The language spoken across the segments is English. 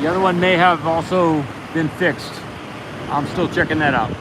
The other one may have also been fixed. I'm still checking that out.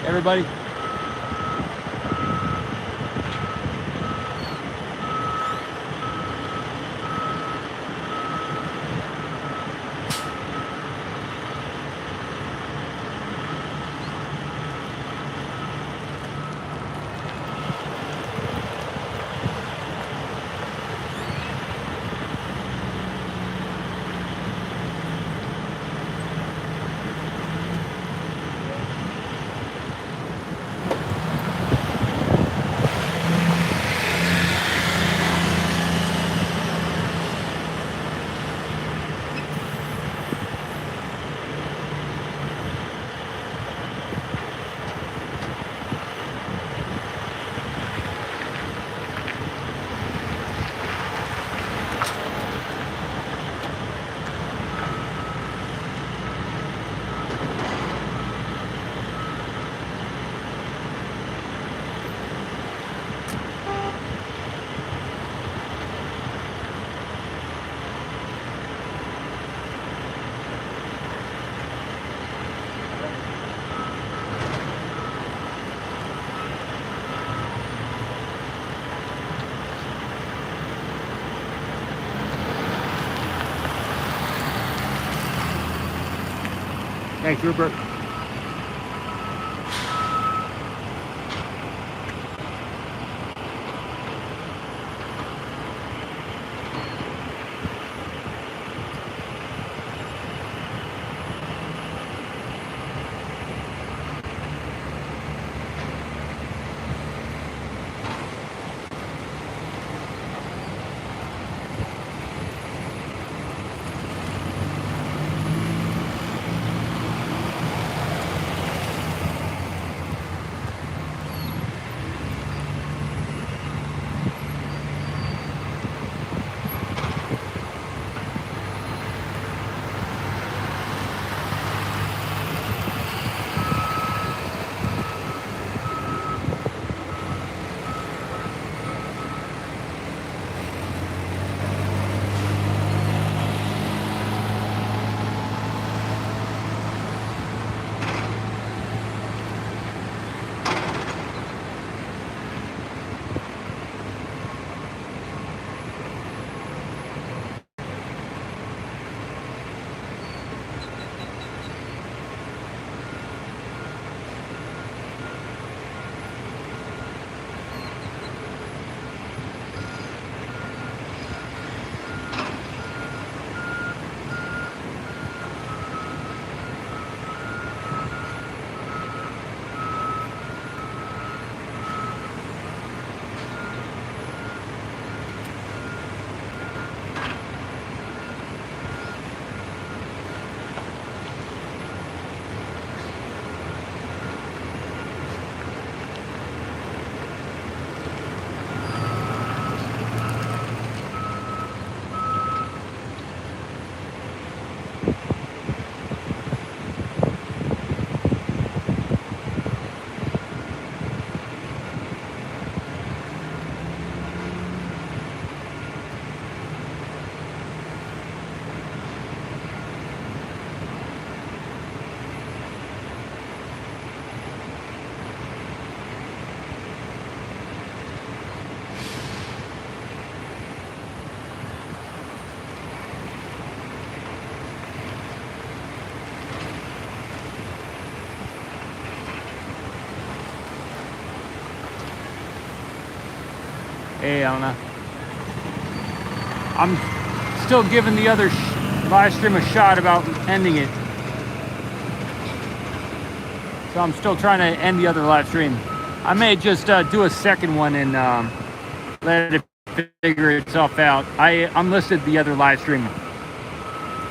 Everybody. Thanks, Rupert. Hey, I don't know. I'm still giving the other live stream a shot about ending it. So I'm still trying to end the other live stream. I may just do a second one and let it figure itself out. I'm listed the other live stream.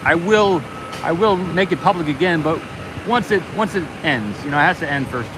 I will make it public again, but once it ends, you know, it has to end first.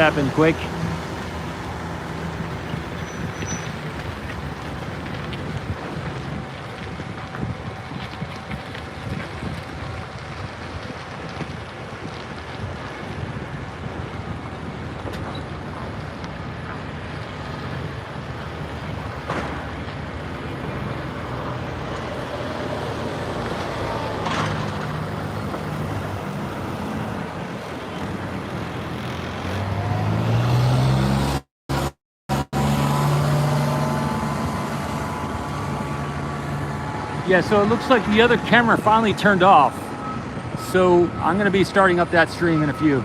happened quick. Yeah, so it looks like the other camera finally turned off. So I'm going to be starting up that stream in a few.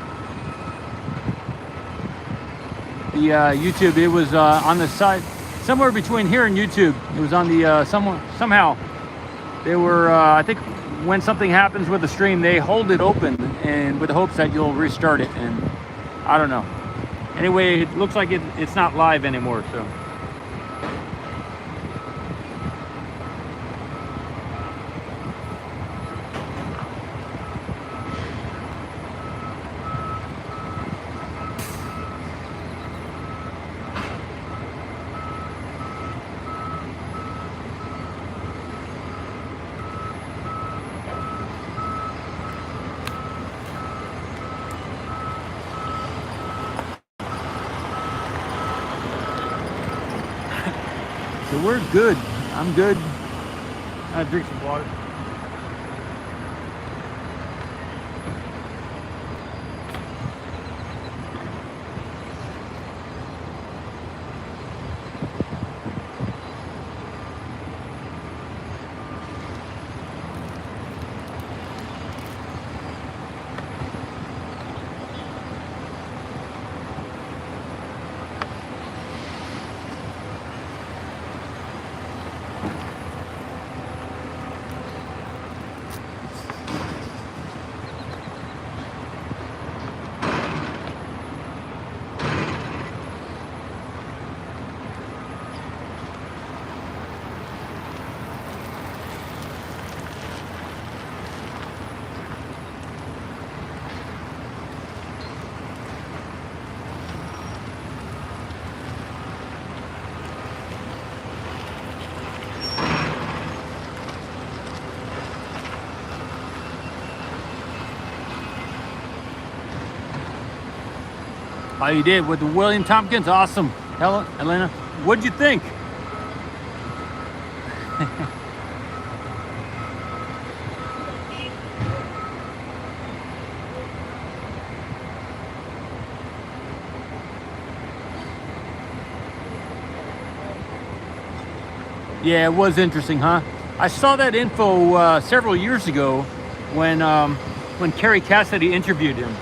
The YouTube, it was on the side, somewhere between here and YouTube. It was on the, somehow, they were, I think when something happens with the stream, they hold it open and with the hopes that you'll restart it. And I don't know. Anyway, it looks like it's not live anymore, so. So we're good. I'm good. I'll drink some water. Oh, you did with the William Tompkins? Awesome. Elena, what'd you think? Yeah, it was interesting, huh? I saw that info several years ago when Kerry Cassidy interviewed him.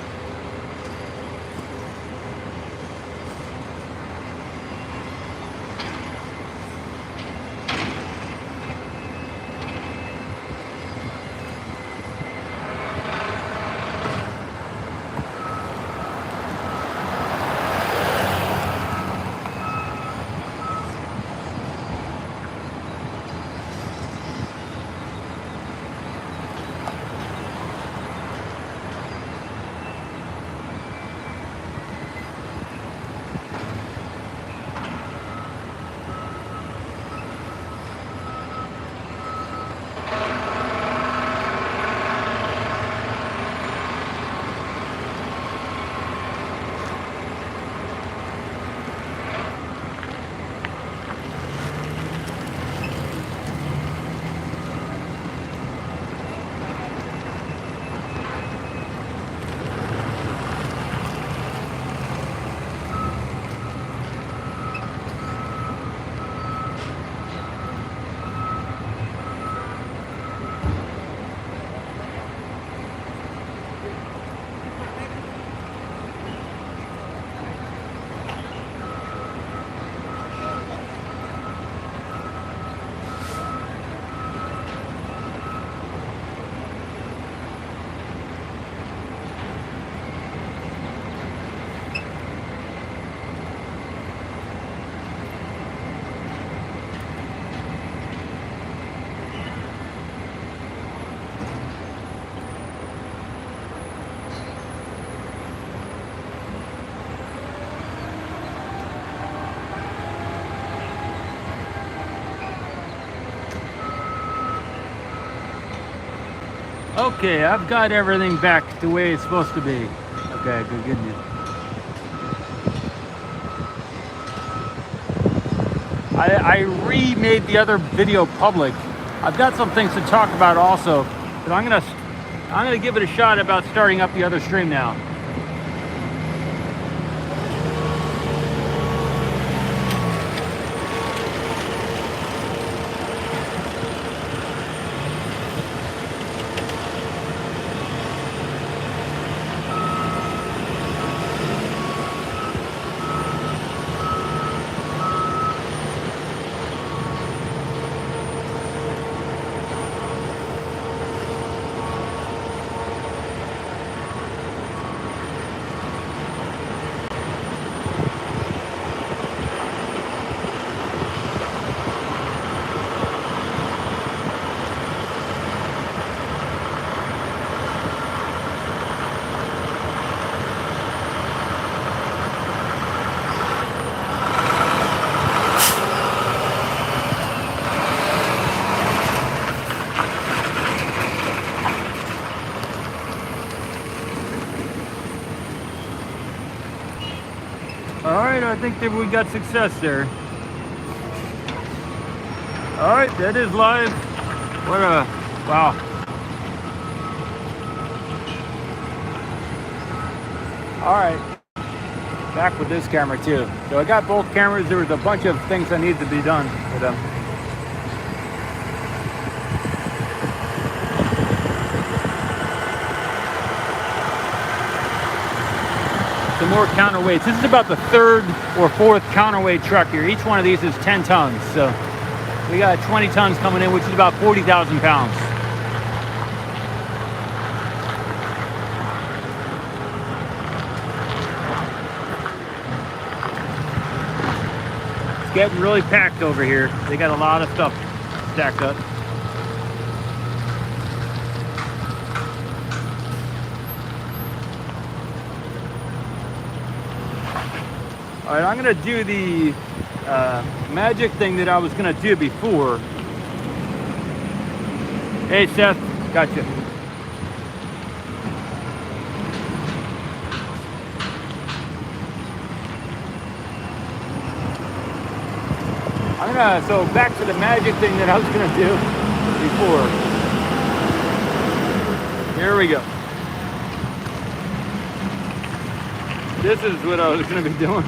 Okay, I've got everything back the way it's supposed to be. Okay, good news. I remade the other video public. I've got some things to talk about also, but I'm gonna give it a shot about starting up the other stream now. All right, I think that we got success there. All right, that is live. What a, wow. All right, back with this camera too. So I got both cameras. There was a bunch of things that needed to be done with them. Some more counterweights. This is about the third or fourth counterweight truck here. Each one of these is 10 tons. So we got 20 tons coming in, which is about 40,000 pounds. It's getting really packed over here. They got a lot of stuff stacked up. All right, I'm gonna do the magic thing that I was gonna do before. Hey Seth, gotcha. So back to the magic thing that I was gonna do before. Here we go. This is what I was gonna be doing.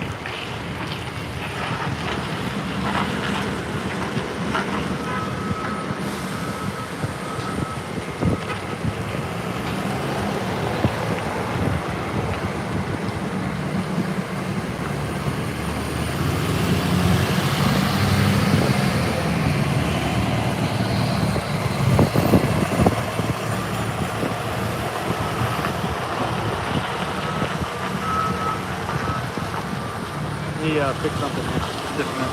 Pick something different.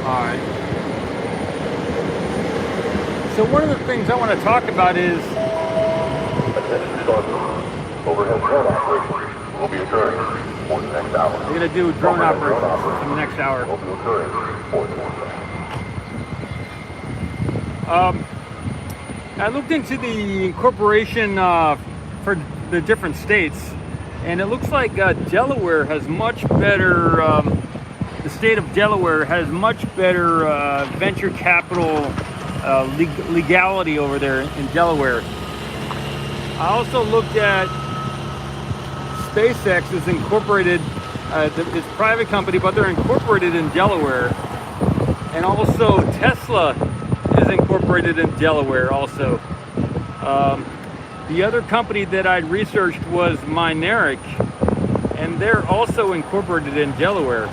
All right. So one of the things I want to talk about is overhead drone operations will be occurring for the next hour. We're going to do drone operations in the next hour. Will be occurring for the next hour. I looked into the incorporation for the different states, and it looks like Delaware has much better, the state of Delaware has much better venture capital legality over there in Delaware. I also looked at SpaceX is incorporated, it's a private company, but they're incorporated in Delaware. And also Tesla is incorporated in Delaware also. The other company that I'd researched was Mineric, and they're also incorporated in Delaware.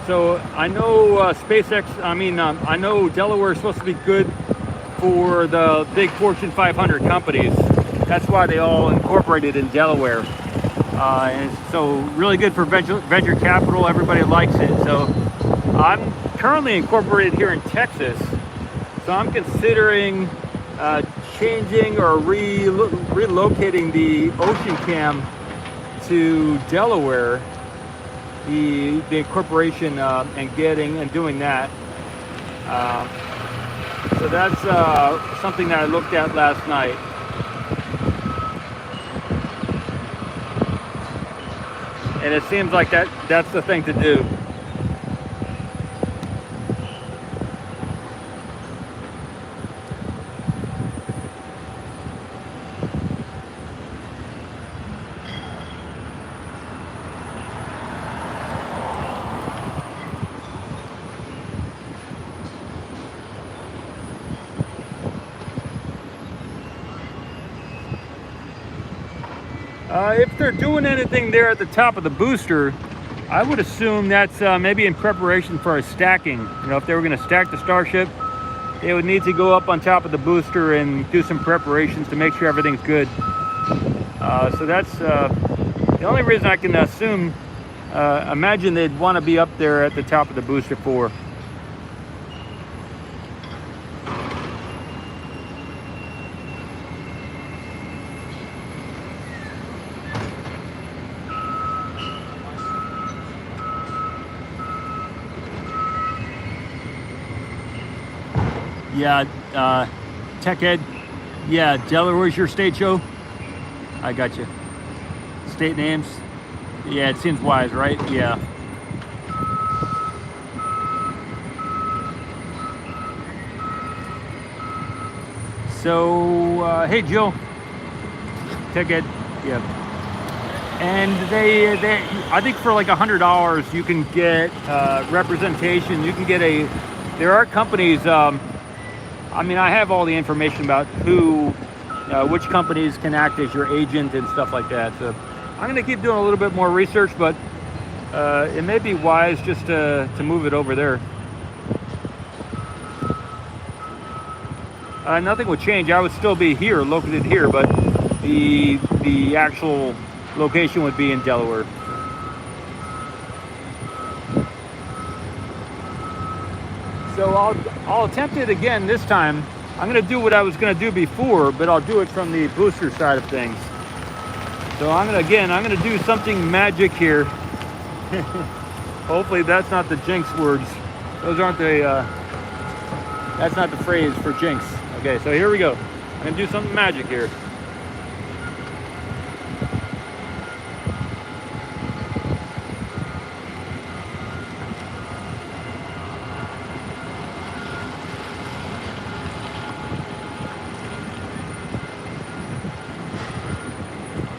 So I know I know Delaware is supposed to be good for the big Fortune 500 companies. That's why they all incorporated in Delaware. And so really good for venture capital. Everybody likes it. So I'm currently incorporated here in Texas, so I'm considering changing or relocating the Ocean Cam to Delaware, the incorporation, and doing that. So that's something that I looked at last night. And it seems like that's the thing to do. If they're doing anything there at the top of the booster, I would assume that's maybe in preparation for a stacking. You know, if they were going to stack the Starship, they would need to go up on top of the booster and do some preparations to make sure everything's good. So that's the only reason I can assume, imagine they'd want to be up there at the top of the booster for. Yeah, Tech Ed. Yeah, Delaware's your state show? I got you. State names? Yeah, it seems wise, right? Yeah. So, hey, Jill. Tech Ed. Yeah. And they I think for like $100, you can get representation. You can get there are companies, I mean, I have all the information about which companies can act as your agent and stuff like that. So I'm going to keep doing a little bit more research, but it may be wise just to move it over there. Nothing would change. I would still be here, located here, but the actual location would be in Delaware. So I'll attempt it again this time. I'm going to do what I was going to do before, but I'll do it from the booster side of things. So I'm going to do something magic here. Hopefully that's not the jinx words. Those aren't that's not the phrase for jinx. Okay, so here we go. I'm going to do something magic here.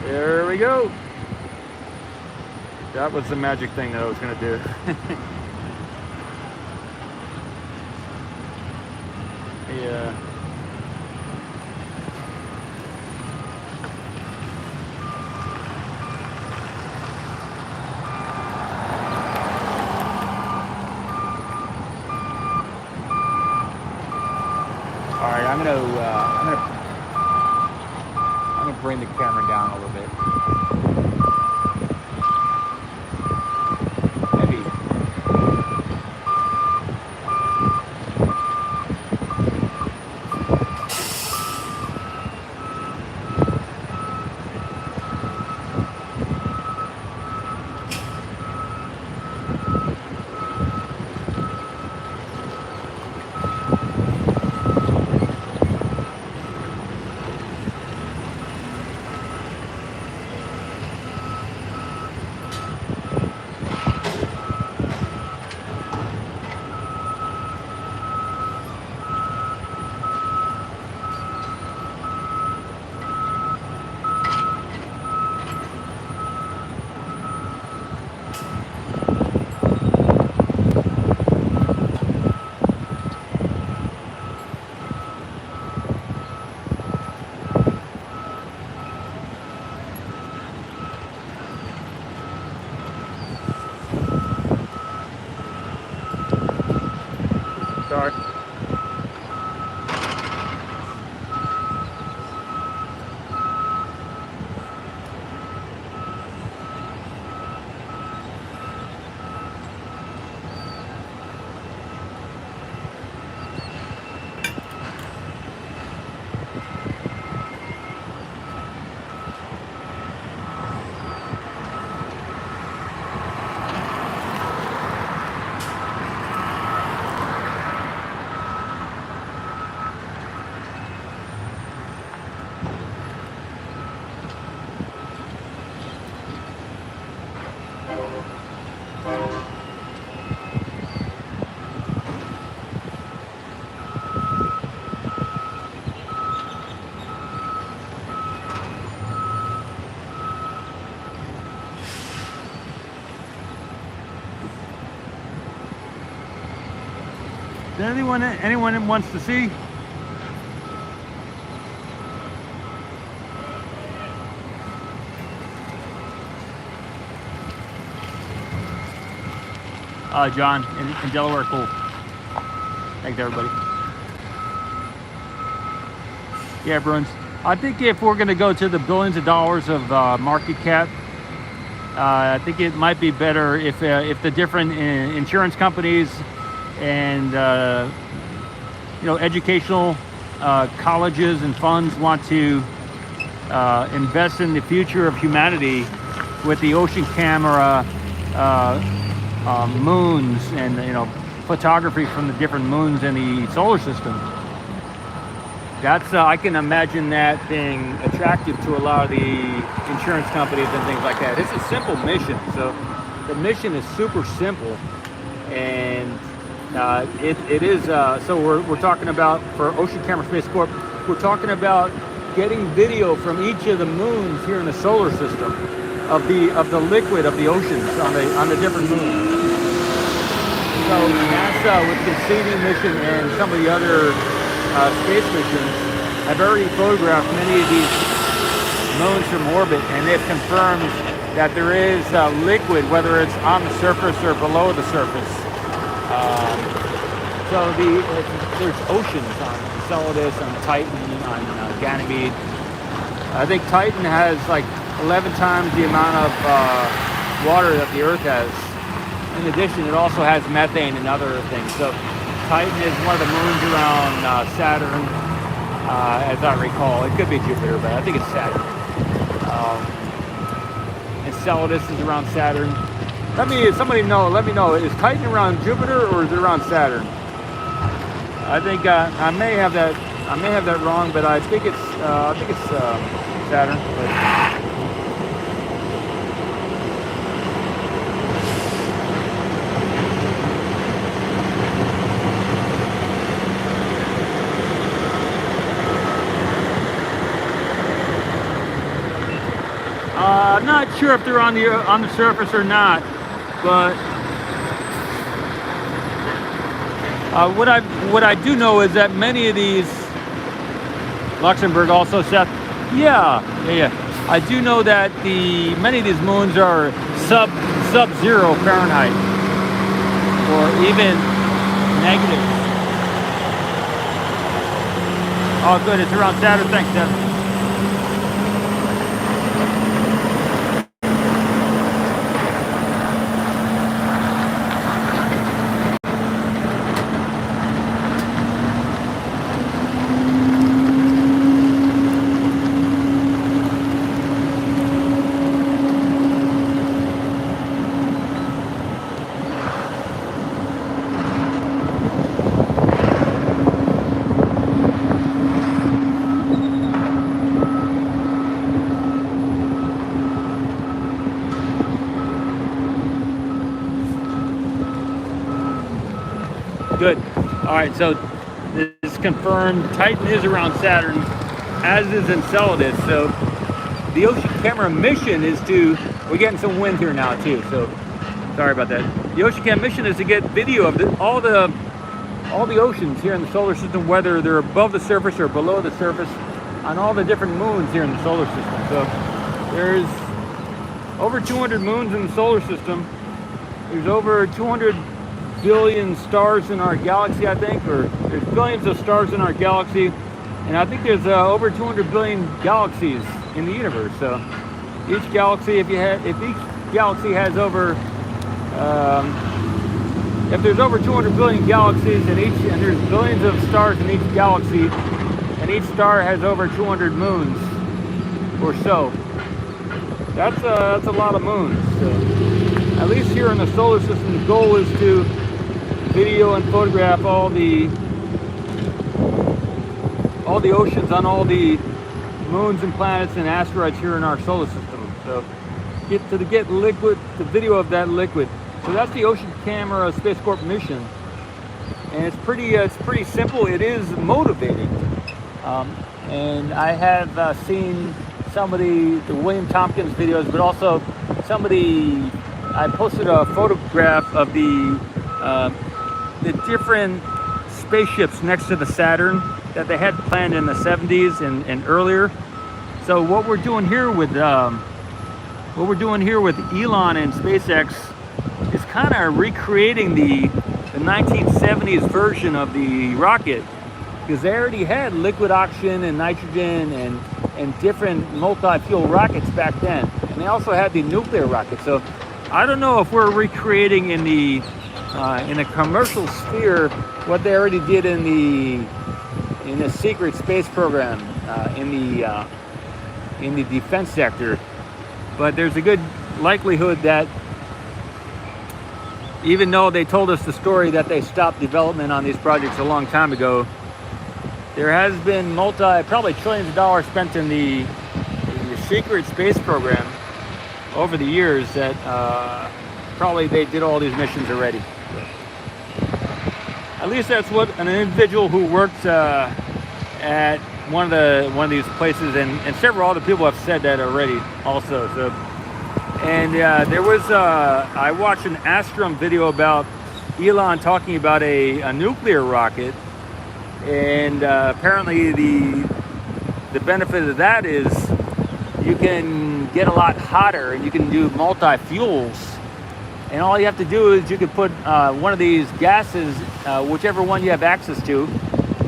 There we go. That was the magic thing that I was going to do. Yeah. All right, I'm gonna bring the camera down a little bit. Maybe. Is there anyone that wants to see? John in Delaware, cool. Thanks everybody. Yeah, Bruins. I think if we're going to go to the billions of dollars of market cap, I think it might be better if the different insurance companies and educational colleges and funds want to invest in the future of humanity with the ocean camera, moons, and photography from the different moons in the solar system. That's I can imagine that being attractive to a lot of the insurance companies and things like that. It's a simple mission, so the mission is super simple, and it is. So we're talking about, for Ocean Camera Space Corp, we're talking about getting video from each of the moons here in the solar system of the liquid of the oceans on the different moons. So NASA, with the Cassini mission and some of the other space missions, have already photographed many of these moons from orbit, and they've confirmed that there is liquid, whether it's on the surface or below the surface. So there's oceans on Enceladus, on Titan, on Ganymede. I think Titan has like 11 times the amount of water that the Earth has. In addition, it also has methane and other things. So Titan is one of the moons around Saturn, as I recall. It could be Jupiter, but I think it's Saturn. Enceladus is around Saturn. Let me know. Is Titan around Jupiter or is it around Saturn? I think I may have that wrong, but I think it's Saturn. But I'm not sure if they're on the surface or not, but what I do know is that many of these, Luxembourg also said, yeah. I do know that many of these moons are sub-zero Fahrenheit, or even negative. Oh, good. It's around Saturn. Thanks, Devin. Good. All right, so this is confirmed. Titan is around Saturn, as is Enceladus. So the Ocean Camera mission is we're getting some wind here now too, so sorry about that. The Ocean Camera mission is to get video of all the oceans here in the solar system, whether they're above the surface or below the surface, on all the different moons here in the solar system. So there's over 200 moons in the solar system. There's over 200 billion stars in our galaxy, I think, or there's billions of stars in our galaxy, and I think there's over 200 billion galaxies in the universe. So each galaxy, if each galaxy has over, if there's over 200 billion galaxies and there's billions of stars in each galaxy, and each star has over 200 moons or so, that's a lot of moons. So at least here in the solar system, the goal is to video and photograph all the oceans on all the moons and planets and asteroids here in our solar system. So get liquid, the video of that liquid. So that's the Ocean Camera Space Corp mission, and it's pretty simple. It is motivating, and I have seen some of the William Tompkins videos, but also I posted a photograph of the different spaceships next to the Saturn that they had planned in the 70s and earlier. So what we're doing here with Elon and SpaceX is kind of recreating the 1970s version of the rocket, because they already had liquid oxygen and nitrogen and different multi-fuel rockets back then, and they also had the nuclear rocket. So I don't know if we're recreating in the commercial sphere what they already did in the secret space program in the defense sector, but there's a good likelihood that even though they told us the story that they stopped development on these projects a long time ago, there has been probably trillions of dollars spent in the secret space program over the years that probably they did all these missions already. At least that's what an individual who worked at one of these places, and several other people have said that already also. So, and there was I watched an Astrum video about Elon talking about a nuclear rocket, and apparently the benefit of that is you can get a lot hotter and you can do multi-fuels. And all you have to do is you can put one of these gases, whichever one you have access to,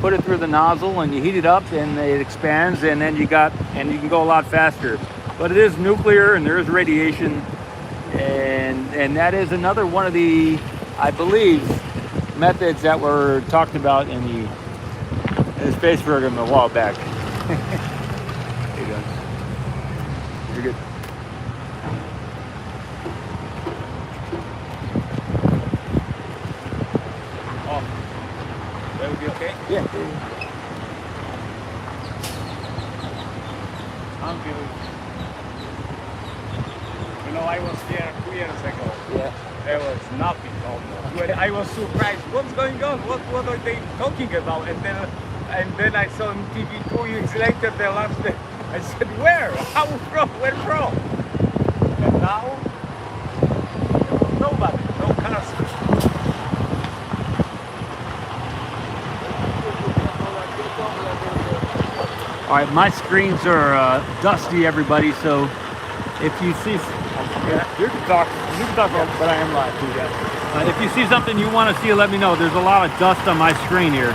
put it through the nozzle and you heat it up and it expands, and then you can go a lot faster. But it is nuclear and there is radiation, and that is another one of the, I believe, methods that were talked about in the space program a while back. How you doing? You're good. That would be okay? Yeah. I'm good. You know, I was here 2 years ago. Yeah. There was nothing almost. When I was surprised, what's going on? What are they talking about? And then I saw on TV 2 weeks later they launched it. I said, where? How from? Where from? And now, nobody, no cars. All right, my screens are dusty, everybody. So if you see, you can talk, but I am live too, guys. If you see something you want to see, let me know. There's a lot of dust on my screen here.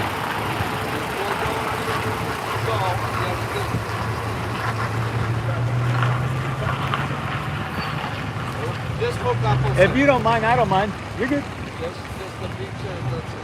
If you don't mind, I don't mind. You're good. Just the picture and that's it.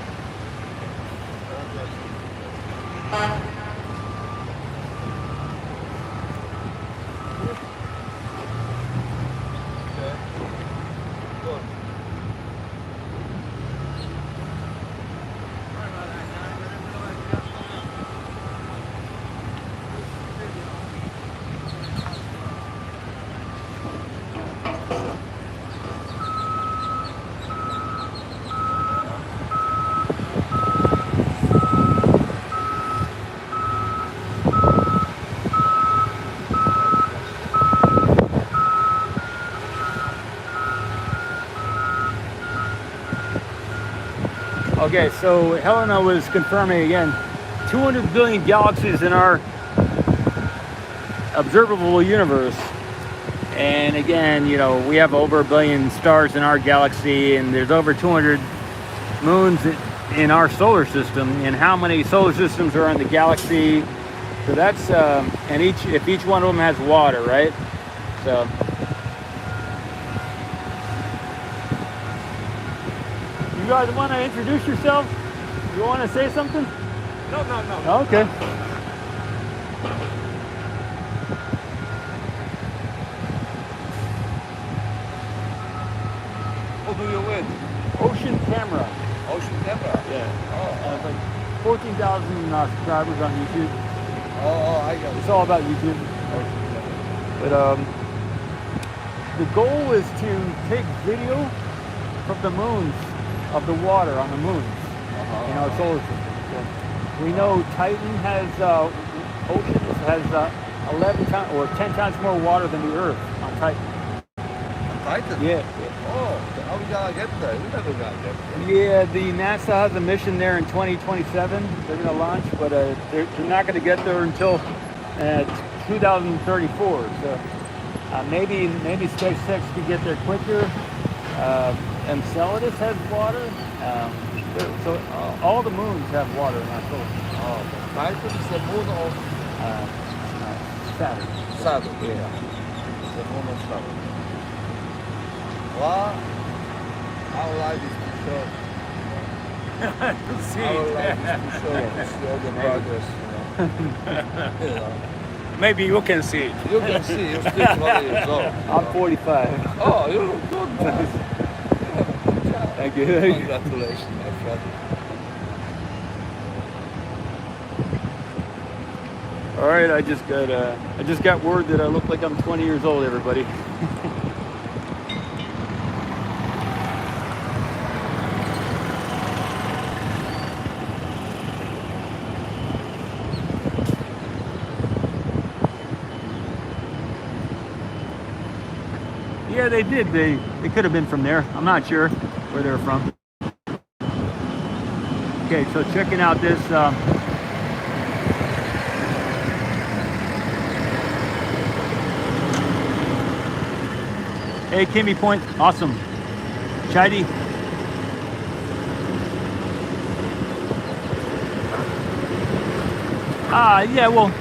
Okay, so Helena was confirming again, 200 billion galaxies in our observable universe. And again, you know, we have over 1 billion stars in our galaxy, and there's over 200 moons in our solar system. And how many solar systems are in the galaxy? So that's, and if each one of them has water, right? So. You guys want to introduce yourself? You want to say something? No. Okay. Who do you with? Ocean Camera. Ocean Camera? Yeah. It's like 14,000 subscribers on YouTube. Oh, I got it. It's all about YouTube. But the goal is to take video of the moons of the water on the moons in our solar system. So we know Titan has oceans has 11 times or 10 times more water than the Earth on Titan. Titan? Yeah. Oh, how we gonna get there? We're never gonna get there. Yeah, the NASA has a mission there in 2027. They're going to launch, but they're not going to get there until 2034. So maybe SpaceX could get there quicker. Enceladus has water. So all the moons have water in our solar system. Oh, Titan is the moon of Saturn. Saturn. Yeah. It's the moon of Saturn. Well, our life is too short. To see Our it. life is too short to see all the progress. You know. Maybe you can see it. You can see, you're still 20 years old. I'm 45. Oh, you look good, man. You have a good job. Thank you. Congratulations, my friend. All right, I just got word that I look like I'm 20 years old, everybody. Yeah, they did. They could have been from there. I'm not sure where they're from. Okay, so checking out this. Hey, Kimmy Point, awesome. Chidi. Yeah, well.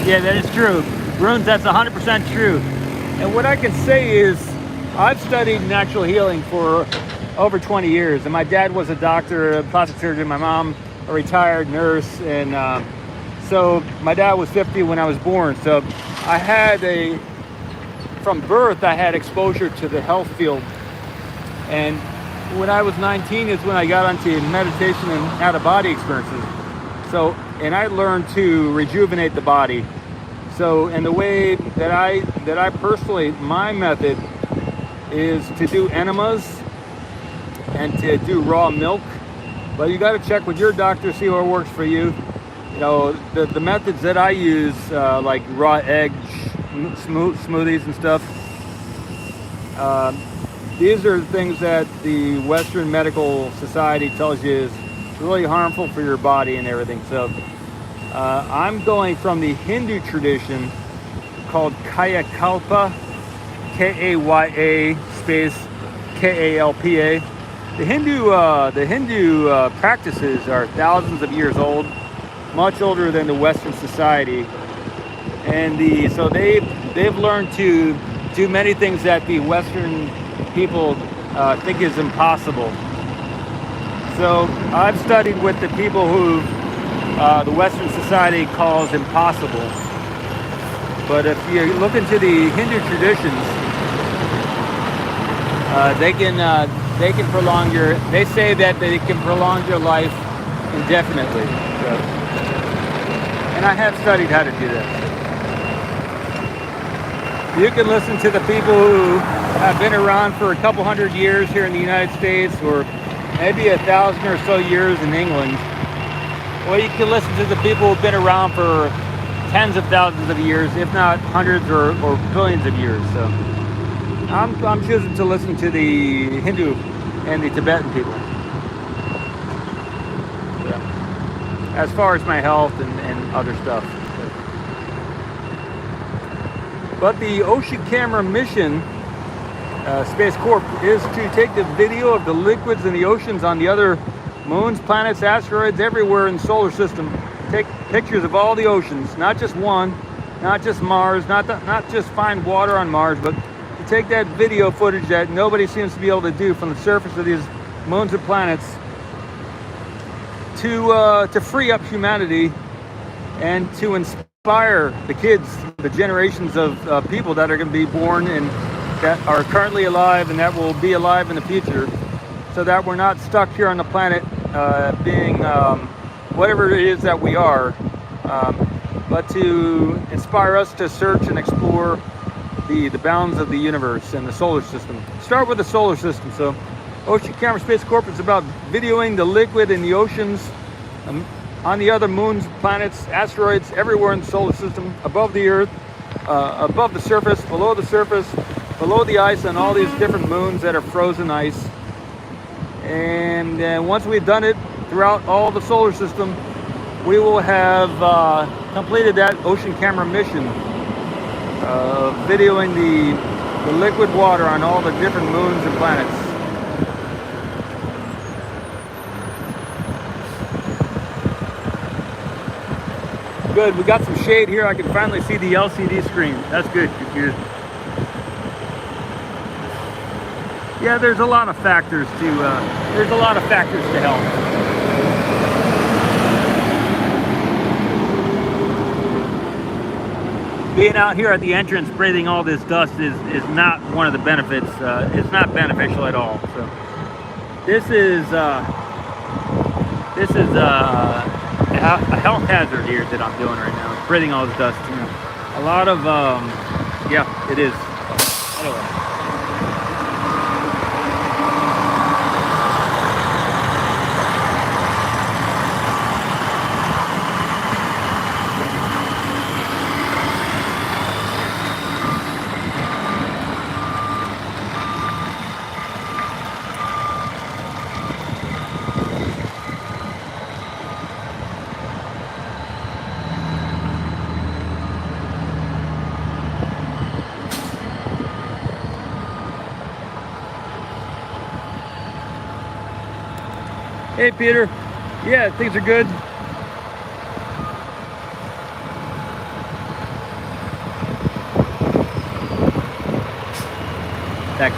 Yeah, that is true. Runes, that's 100% true. And what I can say is, I've studied natural healing for over 20 years. And my dad was a doctor, a plastic surgeon. My mom, a retired nurse. And so my dad was 50 when I was born. So I had from birth, I had exposure to the health field. And when I was 19 is when I got onto meditation and out-of-body experiences. So, and I learned to rejuvenate the body. So, and the way that I personally, my method is to do enemas and to do raw milk. But you got to check with your doctor, see what works for you. You know, the methods that I use, like raw egg smoothies and stuff. These are things that the Western Medical Society tells you is really harmful for your body and everything. So I'm going from the Hindu tradition called Kaya Kalpa, Kaya space Kalpa. The Hindu practices are thousands of years old, much older than the Western society, and so they've learned to do many things that the Western people think is impossible. So I've studied with the people who the Western society calls impossible. But if you look into the Hindu traditions, they can prolong they say that they can prolong your life indefinitely. So, and I have studied how to do that. You can listen to the people who have been around for a couple hundred years here in the United States, or maybe 1,000 or so years in England. Or you can listen to the people who've been around for tens of thousands of years, if not hundreds or billions of years. So I'm choosing to listen to the Hindu and the Tibetan people. Yeah. As far as my health and other stuff. But the Ocean Camera mission, Space Corp, is to take the video of the liquids in the oceans on the other moons, planets, asteroids, everywhere in the solar system. Take pictures of all the oceans, not just one, not just Mars, not just find water on Mars, but to take that video footage that nobody seems to be able to do from the surface of these moons and planets to free up humanity and to inspire the kids, the generations of people that are going to be born and that are currently alive and that will be alive in the future, so that we're not stuck here on the planet being whatever it is that we are, but to inspire us to search and explore the bounds of the universe and the solar system. Start with the solar system. So Ocean Camera Space Corp is about videoing the liquid in the oceans, on the other moons, planets, asteroids, everywhere in the solar system, above the Earth, above the surface, below the ice, and all these different moons that are frozen ice. And once we've done it throughout all the solar system, we will have completed that ocean camera mission, videoing the liquid water on all the different moons and planets. Good, we got some shade here. I can finally see the LCD screen. That's good, good. Yeah, there's a lot of factors to help. Being out here at the entrance breathing all this dust is not one of the benefits. It's not beneficial at all. So this is a health hazard here that I'm doing right now. Breathing all this dust. You know, a lot of yeah, it is. Anyway. Hey, Peter. Yeah, things are good. Thanks.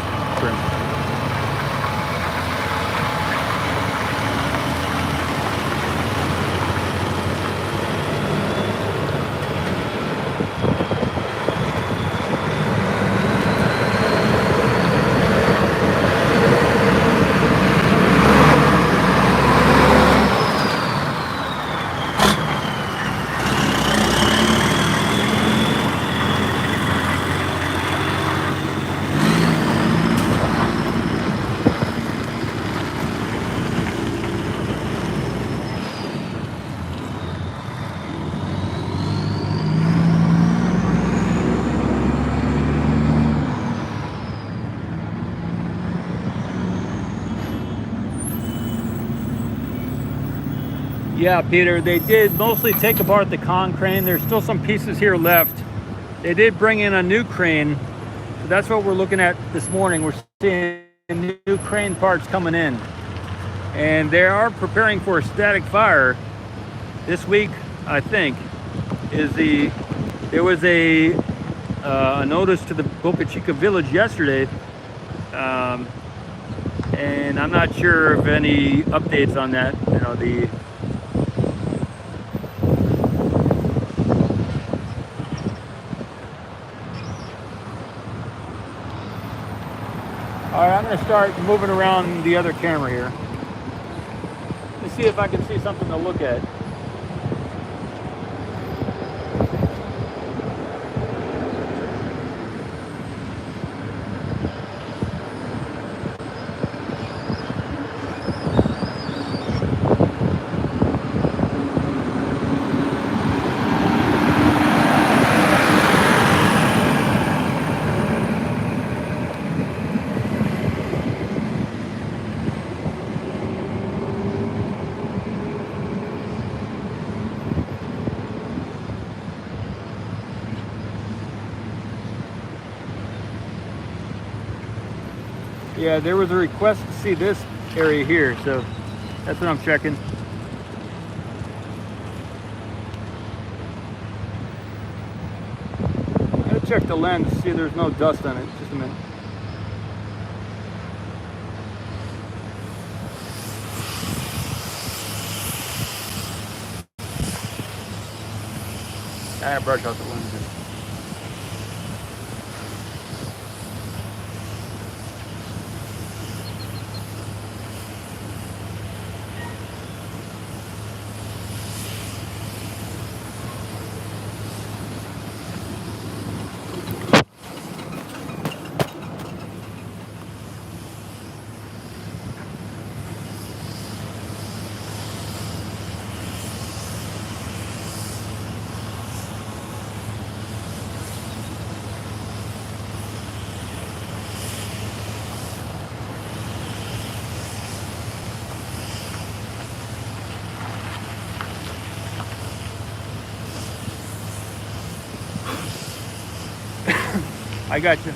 Yeah, Peter, they did mostly take apart the con crane. There's still some pieces here left. They did bring in a new crane. So that's what we're looking at this morning. We're seeing new crane parts coming in. And they are preparing for a static fire this week, I think. There was a notice to the Boca Chica village yesterday. And I'm not sure of any updates on that. You know, all right, I'm going to start moving around the other camera here. Let's see if I can see something to look at. Yeah, there was a request to see this area here, so that's what I'm checking. I'm gonna check the lens to see if there's no dust on it. Just a minute. I gotta brush out the lenses. I got you.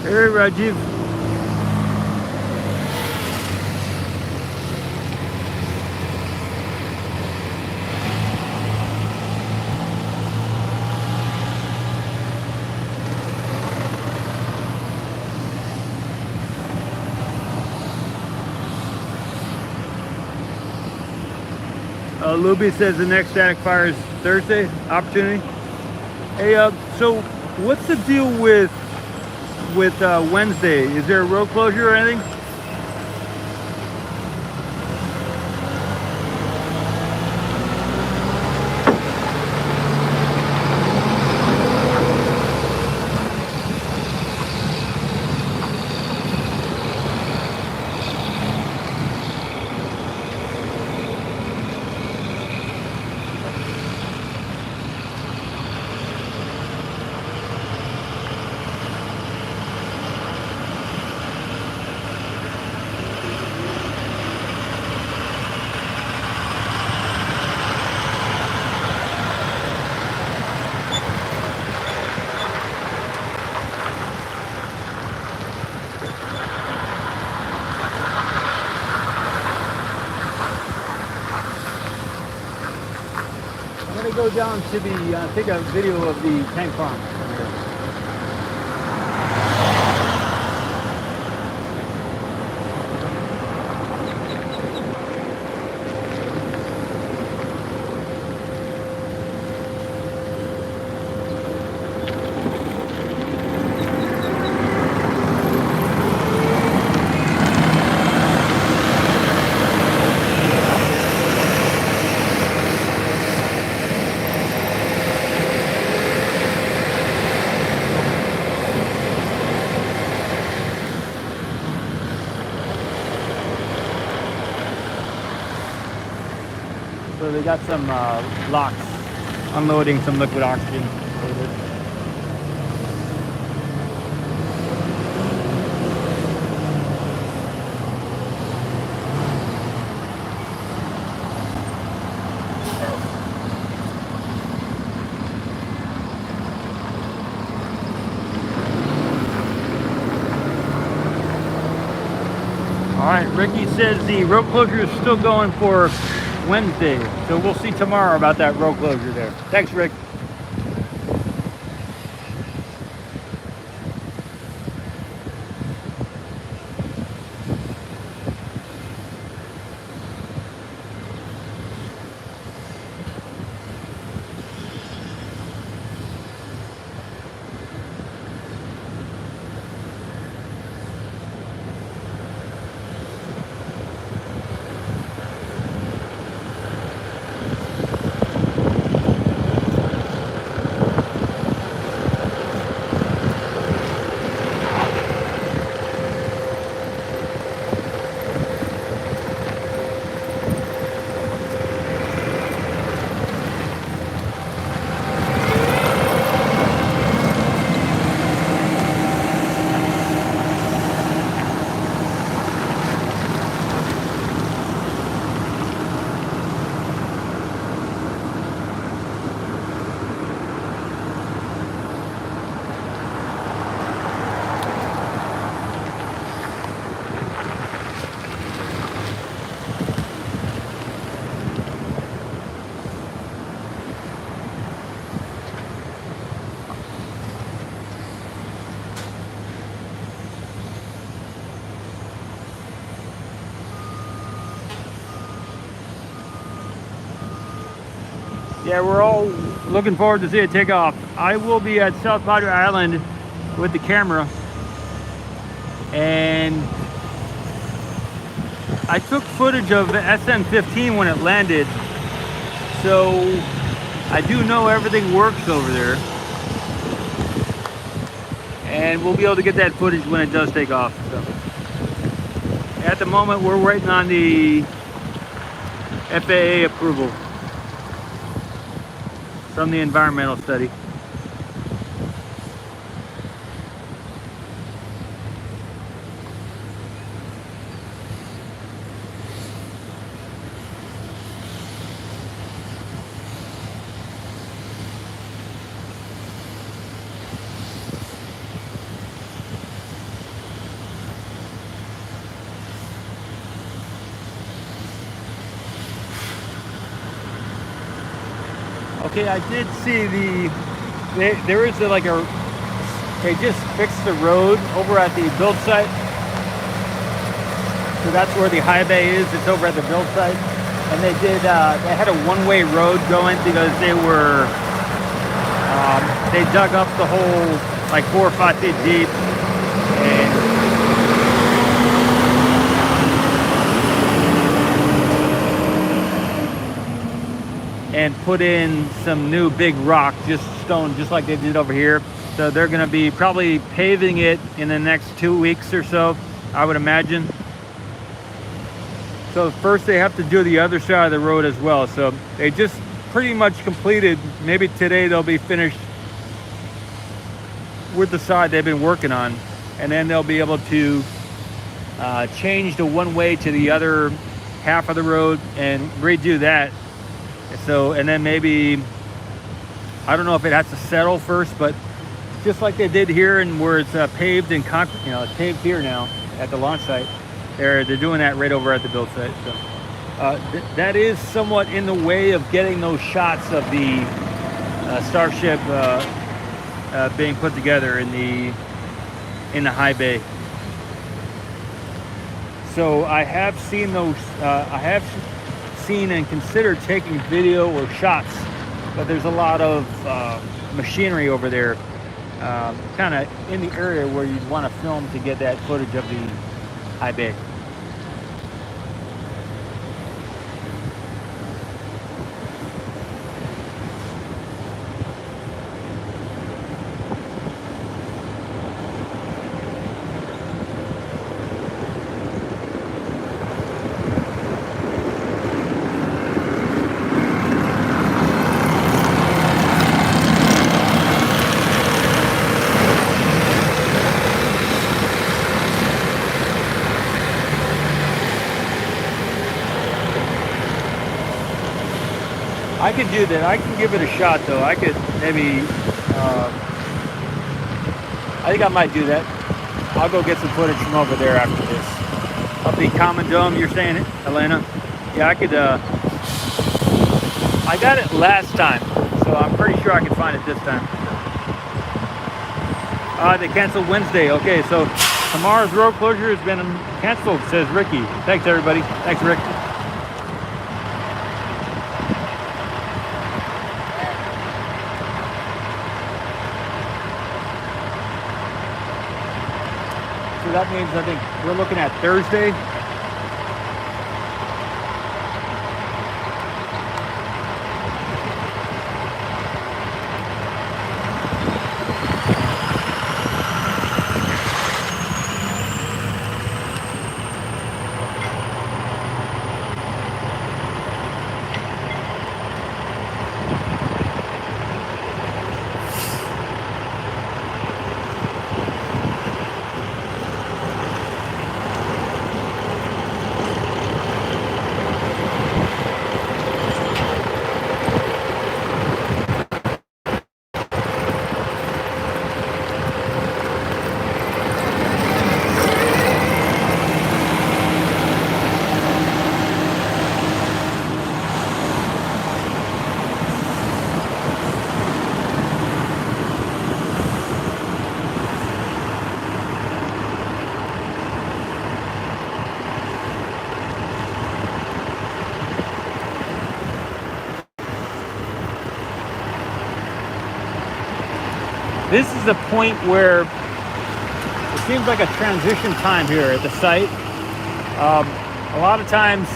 Hey, Rajiv. Luby says the next static fire is Thursday opportunity. Hey, so what's the deal with Wednesday? Is there a road closure or anything? I'm gonna go down to the take a video of the tank farm. So they got some locks unloading some liquid oxygen. right, Ricky says the road closure is still going for Wednesday, so we'll see tomorrow about that road closure there. Thanks, Rick. Yeah, we're all looking forward to see it take off. I will be at South Padre Island with the camera, and I took footage of the SN-15 when it landed, so I do know everything works over there, and we'll be able to get that footage when it does take off. So at the moment, we're waiting on the FAA approval from the environmental study. Okay, I did see there is they just fixed the road over at the build site. So that's where the high bay is. It's over at the build site. And they had a one-way road going because they dug up the hole like 4 or 5 feet deep. And put in some new big rock, just stone, just like they did over here. So they're gonna be probably paving it in the next 2 weeks or so, I would imagine. So first they have to do the other side of the road as well. So they just pretty much completed, maybe today they'll be finished with the side they've been working on. And then they'll be able to change the one way to the other half of the road and redo that. So, and then maybe, I don't know if it has to settle first, but just like they did here and where it's paved and concrete, it's paved here now at the launch site. They're doing that right over at the build site. So that is somewhat in the way of getting those shots of the Starship being put together in the high bay. So I have seen those. I have seen and considered taking video or shots, but there's a lot of machinery over there, kind of in the area where you'd want to film to get that footage of the high bay. I could do that. I can give it a shot, though. I could maybe, I think I might do that. I'll go get some footage from over there after this. Of the Common Dome, you're saying it, Elena? Yeah, I could. I got it last time, so I'm pretty sure I can find it this time. They canceled Wednesday. Okay, so tomorrow's road closure has been canceled, says Ricky. Thanks, everybody. Thanks, Rick. So that means I think we're looking at Thursday. This is the point where it seems like a transition time here at the site. A lot of times,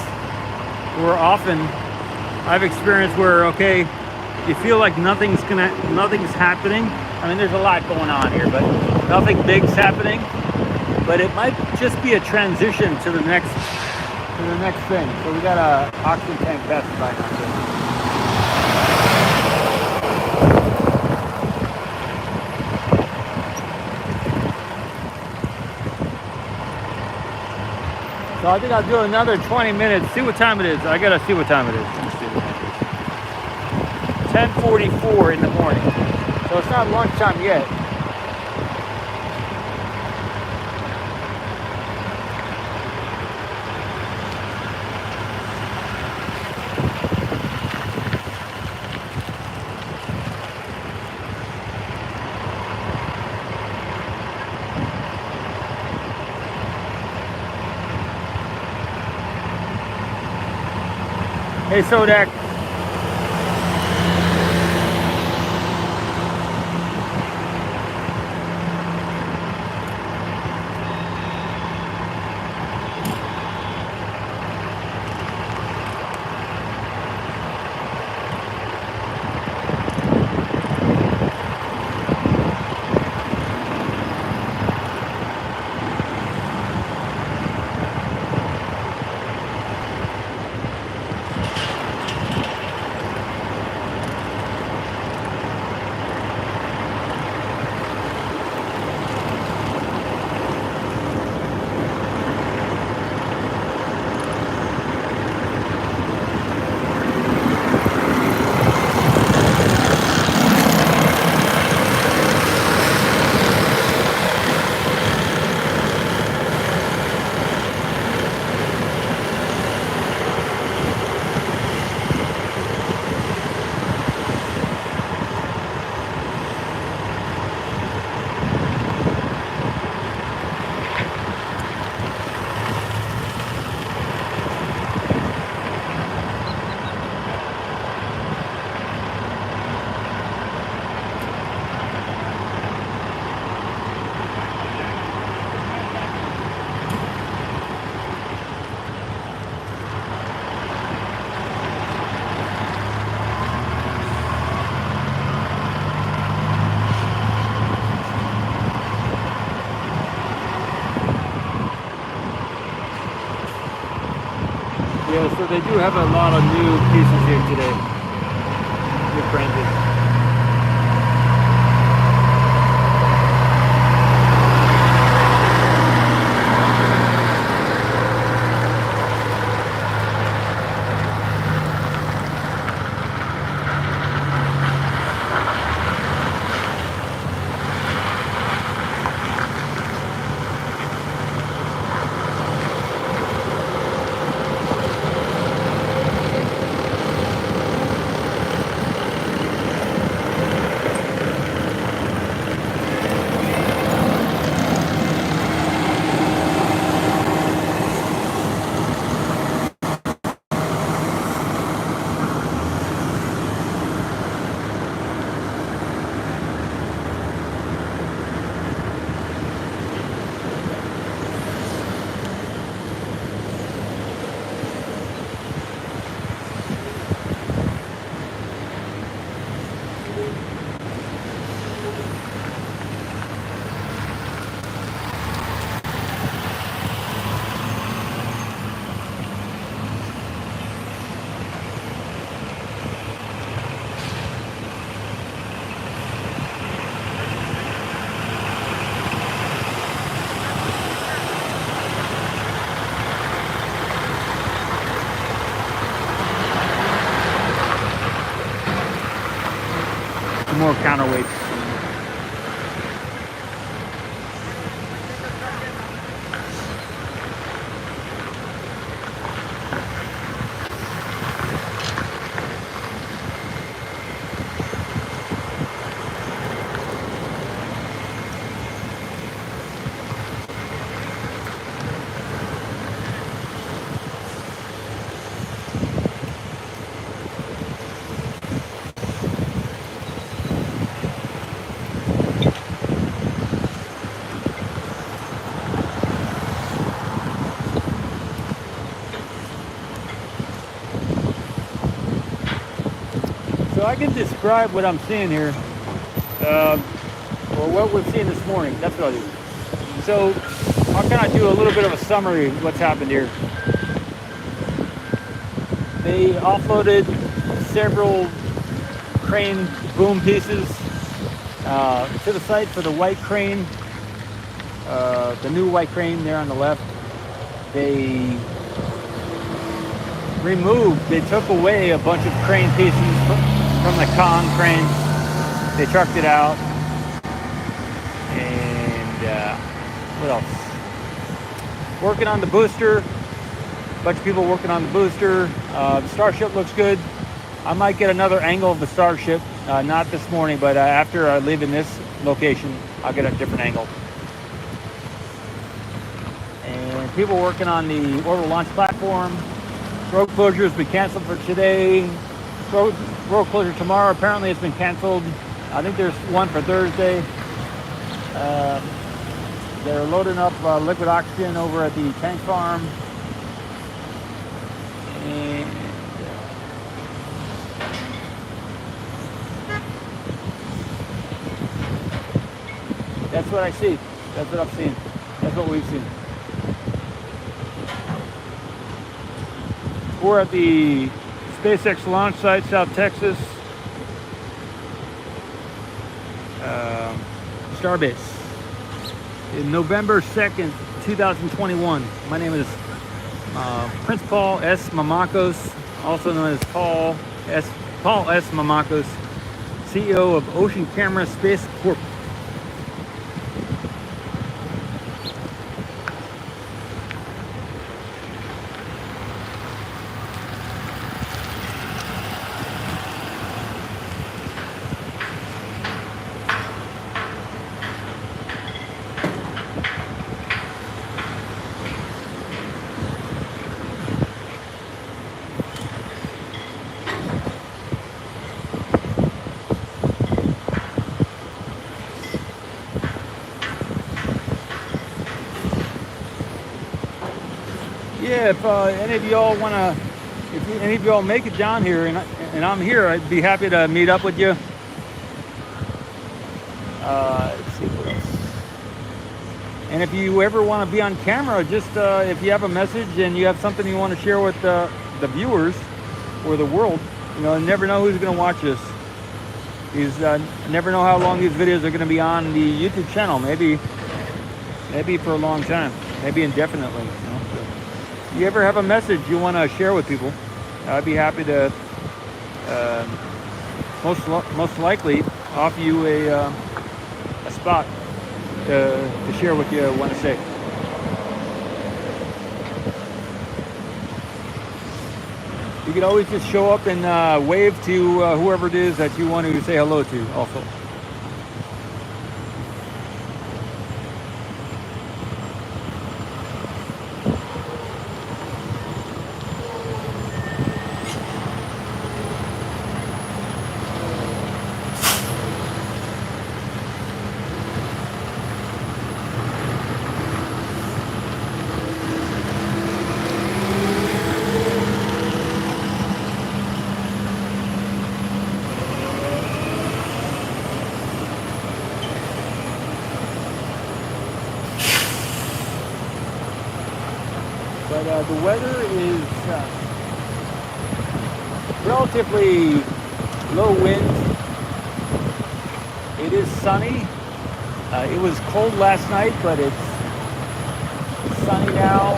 or often, I've experienced where, okay, you feel like nothing's happening. I mean, there's a lot going on here, but nothing big's happening. But it might just be a transition to the next thing. So we got a oxygen tank test right now. So I think I'll do another 20 minutes. See what time it is. I gotta see what time it is. Let me see what time it is. 10:44 in the morning. So it's not lunchtime yet. Hey, Sodak. Yeah, so they do have a lot of new pieces here today. New branches. counterweights. So I can describe what I'm seeing here, or what we've seen this morning. That's what I'll do. So I'll kind of do a little bit of a summary of what's happened here. They offloaded several crane boom pieces to the site for the white crane, the new white crane there on the left. They took away a bunch of crane pieces from the con crane. They trucked it out. And what else? Working on the booster. A bunch of people working on the booster. The Starship looks good. I might get another angle of the Starship. Not this morning, but after I leave in this location, I'll get a different angle. And people working on the orbital launch platform. Road closure has been canceled for today. Road closure tomorrow apparently has been canceled. I think there's one for Thursday. They're loading up liquid oxygen over at the tank farm. And that's what I see. That's what I've seen. That's what we've seen. We're at the SpaceX launch site, South Texas. Starbase. In November 2nd, 2021. My name is Prince Paul S Mamakos, also known as Paul S Mamakos, CEO of Ocean Camera Space Corp. Yeah, if any of y'all wanna, if any of y'all make it down here and I'm here, I'd be happy to meet up with you. Let's see what else. And if you ever want to be on camera, just if you have a message and you have something you want to share with the viewers or the world, you know, never know who's going to watch this. Never know how long these videos are going to be on the YouTube channel. Maybe for a long time, maybe indefinitely. You know? So, if you ever have a message you want to share with people, I'd be happy to most likely offer you a spot to share what you want to say. You can always just show up and wave to whoever it is that you want to say hello to also. But the weather is relatively low wind. It is sunny. It was cold last night, but it's sunny now.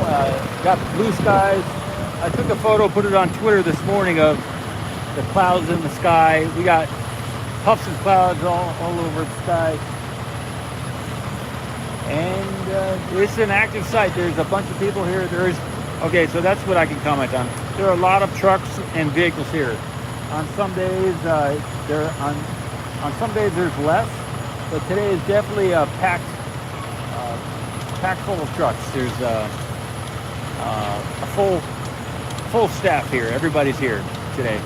Got blue skies. I took a photo, put it on Twitter this morning of the clouds in the sky. We got puffs and clouds all over the sky. And it's an active site. There's a bunch of people here. Okay, so that's what I can comment on. There are a lot of trucks and vehicles here. On some days, on some days there's less, but today is definitely packed full of trucks. There's a full staff here. Everybody's here today.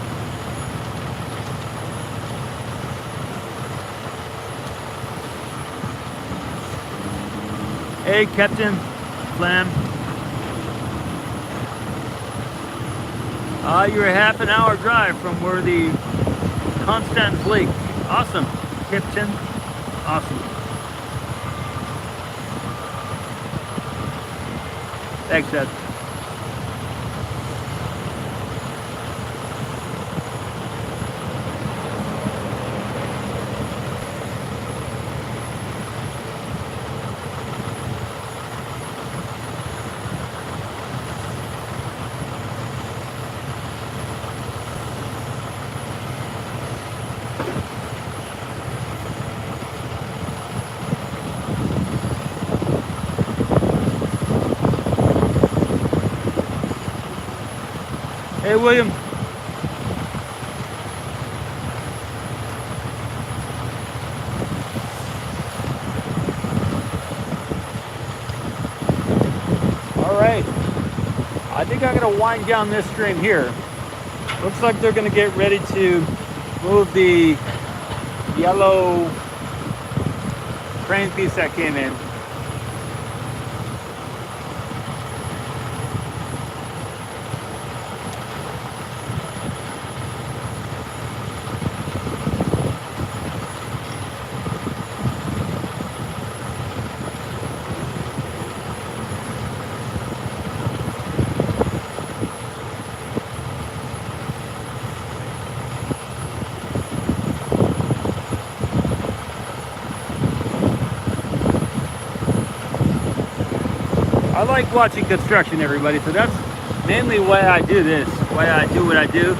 Hey, Captain Flam. You're a half an hour drive from where the Constance Lake. Awesome, Captain. Awesome. Thanks, Ed. Hey, William. All right. I think I'm going to wind down this stream here. Looks like they're going to get ready to move the yellow crane piece that came in. I like watching construction, everybody, so that's mainly why I do this, why I do what I do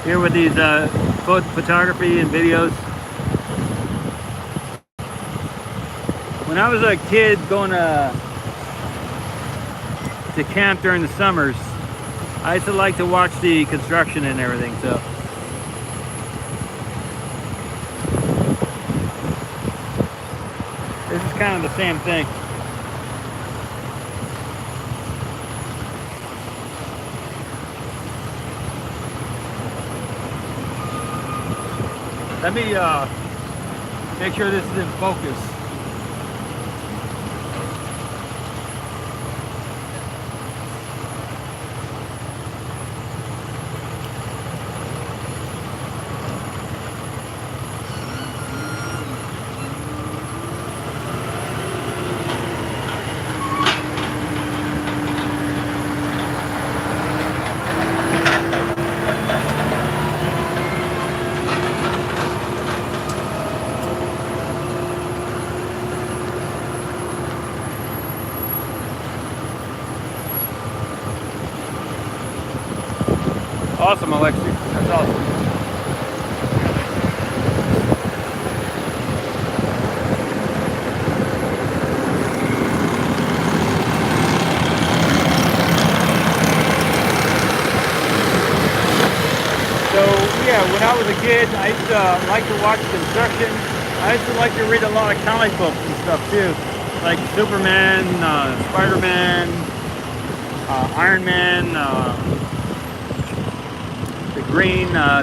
here with these photography and videos. When I was a kid going to camp during the summers, I used to like to watch the construction and everything, so. This is kind of the same thing. Let me make sure this is in focus. Awesome, Alexi. That's awesome. So, yeah, when I was a kid, I used to like to watch construction. I used to like to read a lot of comic books and stuff, too. Like Superman, Spider-Man, Iron Man,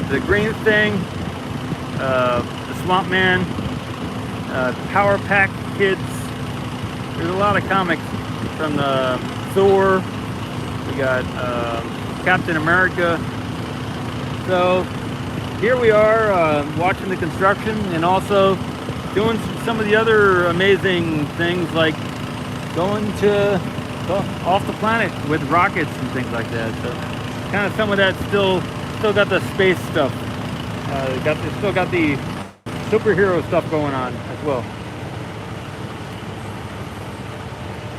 the green thing, the Swamp Man, Power Pack Kids. There's a lot of comics from the Thor. We got Captain America. So here we are watching the construction and also doing some of the other amazing things like going off the planet with rockets and things like that. So kind of some of that still got the space stuff. Still got the superhero stuff going on as well.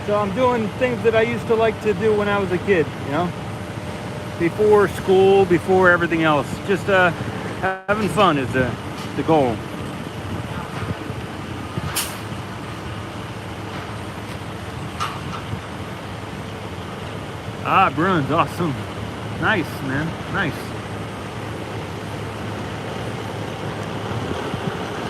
So I'm doing things that I used to like to do when I was a kid, you know, before school, before everything else. Just having fun is the goal. Ah, Bruins, awesome. Nice, man. Nice.